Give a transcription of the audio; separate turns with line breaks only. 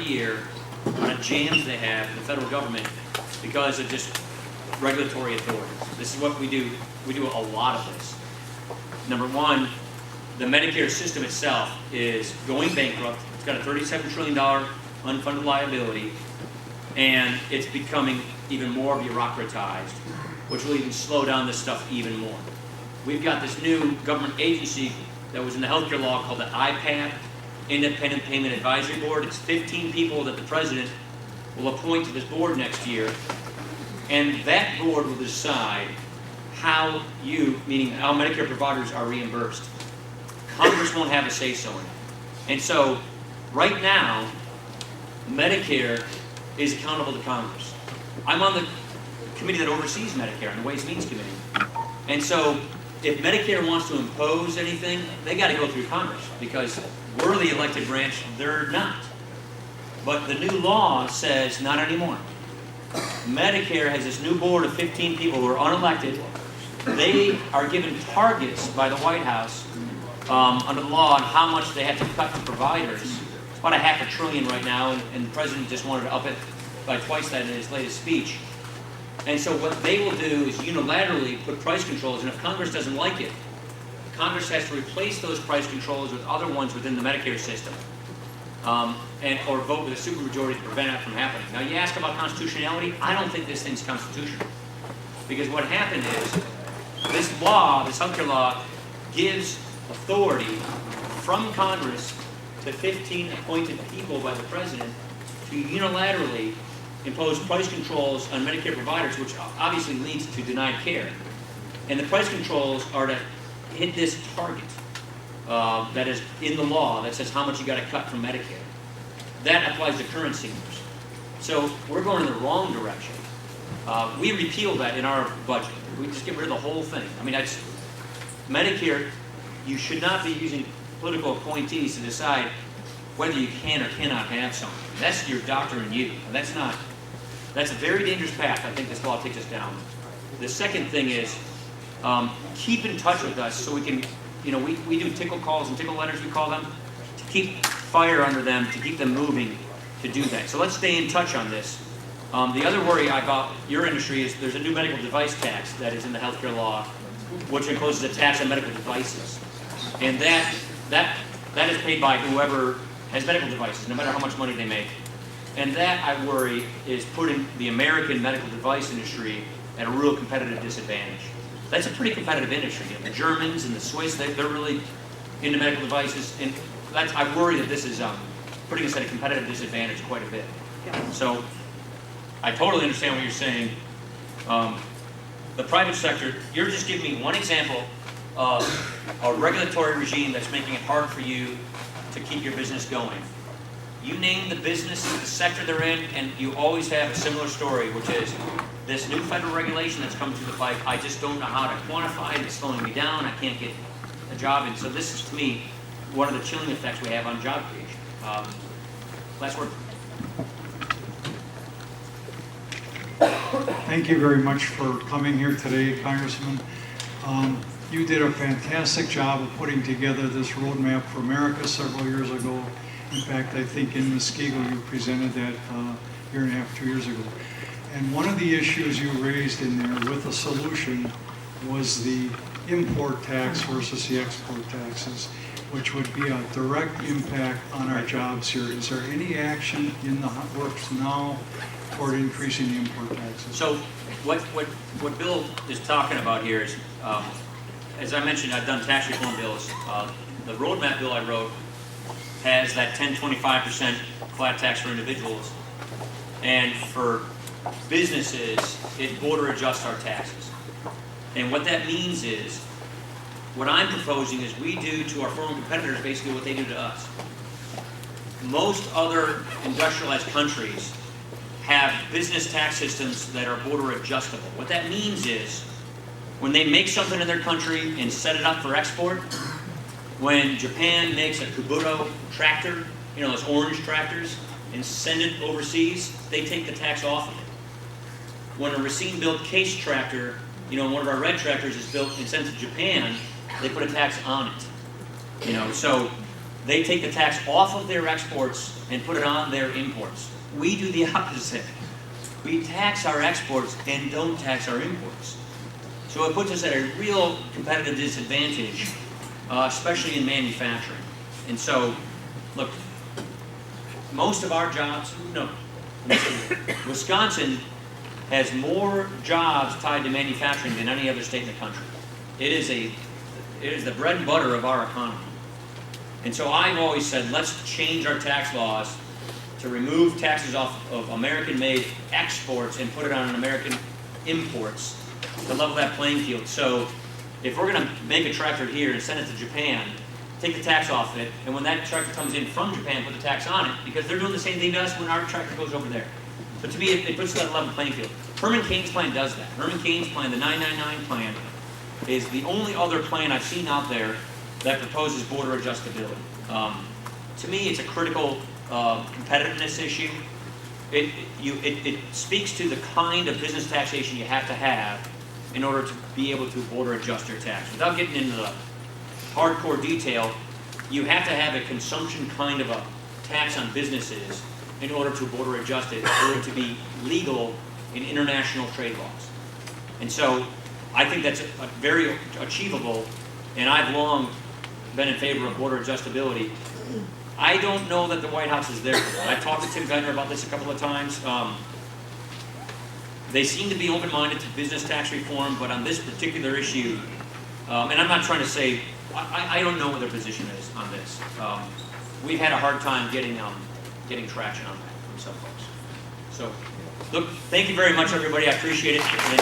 year on a jams they have in the federal government because of just regulatory authorities. This is what we do. We do a lot of this. Number one, the Medicare system itself is going bankrupt. It's got a $37 trillion unfunded liability, and it's becoming even more bureaucratized, which will even slow down this stuff even more. We've got this new government agency that was in the healthcare law called the IPAB, Independent Payment Advisory Board. It's 15 people that the president will appoint to this board next year, and that board will decide how you, meaning how Medicare providers are reimbursed. Congress won't have a say-so in it. And so, right now, Medicare is accountable to Congress. I'm on the committee that oversees Medicare, on the Ways and Means Committee. And so, if Medicare wants to impose anything, they got to go through Congress, because we're the elected branch, they're not. But the new law says not anymore. Medicare has this new board of 15 people who are unelected. They are given targets by the White House under the law on how much they have to cut to providers. It's about $500 billion right now, and the president just wanted to up it by twice that in his latest speech. And so what they will do is unilaterally put price controls, and if Congress doesn't like it, Congress has to replace those price controls with other ones within the Medicare system, or vote with a supermajority to prevent that from happening. Now, you ask about constitutionality. I don't think this thing's constitutional, because what happened is this law, this healthcare law, gives authority from Congress to 15 appointed people by the president to unilaterally impose price controls on Medicare providers, which obviously leads to denied care. And the price controls are to hit this target that is in the law that says how much you got to cut from Medicare. That applies to current seniors. So we're going in the wrong direction. We repealed that in our budget. We just get rid of the whole thing. I mean, that's Medicare. You should not be using political appointees to decide whether you can or cannot have something. That's your doctor and you. That's a very dangerous path. I think this law takes us down. The second thing is keep in touch with us so we can, we do tickle calls and tickle letters, we call them, to keep fire under them, to keep them moving to do that. So let's stay in touch on this. The other worry about your industry is there's a new medical device tax that is in the healthcare law, which imposes a tax on medical devices. And that is paid by whoever has medical devices, no matter how much money they make. And that, I worry, is putting the American medical device industry at a real competitive disadvantage. That's a pretty competitive industry. The Germans and the Swiss, they're really into medical devices. And I worry that this is putting us at a competitive disadvantage quite a bit. So I totally understand what you're saying. The private sector, you're just giving me one example of a regulatory regime that's making it hard for you to keep your business going. You name the business, the sector they're in, and you always have a similar story, which is this new federal regulation that's come through the pipe. I just don't know how to quantify it. It's slowing me down. I can't get a job. And so this is, to me, one of the chilling effects we have on job creation. Last word.
Thank you very much for coming here today, Congressman. You did a fantastic job of putting together this roadmap for America several years ago. In fact, I think in Muskego you presented that a year and a half, 2 years ago. And one of the issues you raised in there with a solution was the import tax versus the export taxes, which would be a direct impact on our jobs here. Is there any action in the works now toward increasing the import taxes?
So what Bill is talking about here is, as I mentioned, I've done tax reform bills. The roadmap bill I wrote has that 10-25% flat tax for individuals, and for businesses, it border adjusts our taxes. And what that means is, what I'm proposing is we do to our foreign competitors basically what they do to us. Most other industrialized countries have business tax systems that are border adjustable. What that means is, when they make something in their country and set it up for export, when Japan makes a Kubota tractor, those orange tractors, and send it overseas, they take the tax off of it. When a Racine-built case tractor, one of our red tractors is built and sent to Japan, they put a tax on it. So they take the tax off of their exports and put it on their imports. We do the opposite. We tax our exports and don't tax our imports. So it puts us at a real competitive disadvantage, especially in manufacturing. And so, look, most of our jobs, no, Wisconsin has more jobs tied to manufacturing than any other state in the country. It is the bread and butter of our economy. And so I've always said, let's change our tax laws to remove taxes off of American-made exports and put it on American imports to level that playing field. So if we're going to make a tractor here and send it to Japan, take the tax off it, and when that tractor comes in from Japan, put the tax on it, because they're doing the same thing to us when our tractor goes over there. But to me, it puts that level playing field. Herman Cain's plan does that. Herman Cain's plan, the 999 plan, is the only other plan I've seen out there that proposes border adjustability. To me, it's a critical competitiveness issue. It speaks to the kind of business taxation you have to have in order to be able to border adjust your tax. Without getting into the hardcore detail, you have to have a consumption kind of a tax on businesses in order to border adjust it, for it to be legal in international trade laws. And so I think that's very achievable, and I've long been in favor of border adjustability. I don't know that the White House is there for that. I've talked to Tim Geithner about this a couple of times. They seem to be open-minded to business tax reform, but on this particular issue, and I'm not trying to say, I don't know what their position is on this. We've had a hard time getting traction on that from some folks. So, look, thank you very much, everybody. I appreciate it. And,